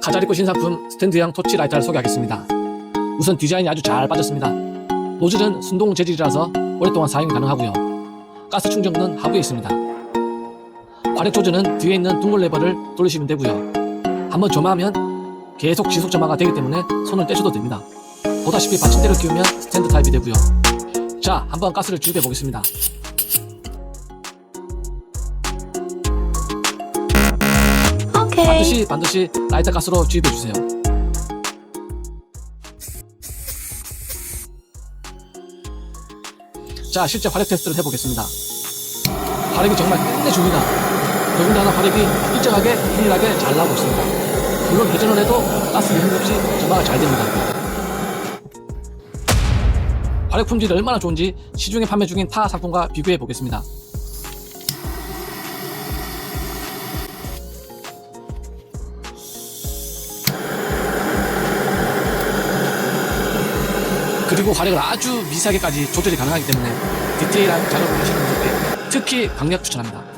카자리코 신상품 스탠드형 토치 라이터를 소개하겠습니다. 우선 디자인이 아주 잘 빠졌습니다. 노즐은 순동 재질이라서 오랫동안 사용이 가능하고요. 가스 충전구는 하부에 있습니다. 화력 조절은 뒤에 있는 둥글 레버를 돌리시면 되고요. 한번 점화하면 계속 지속 점화가 되기 때문에 손을 떼셔도 됩니다. 보다시피 받침대를 끼우면 스탠드 타입이 되고요. 자, 한번 가스를 주입해 보겠습니다. 반드시 라이터 가스로 주입해 주세요. 자, 실제 화력 테스트를 해보겠습니다. 화력이 정말 끝내줍니다. 더군다나 화력이 일정하게 균일하게 잘 나오고 있습니다. 물론 회전을 해도 가스 유입 없이 점화가 잘 됩니다. 화력 품질이 얼마나 좋은지 시중에 판매 중인 타 상품과 비교해 보겠습니다. 그리고 화력을 아주 미세하게까지 조절이 가능하기 때문에 디테일한 작업을 하시는 분들께 특히 강력 추천합니다.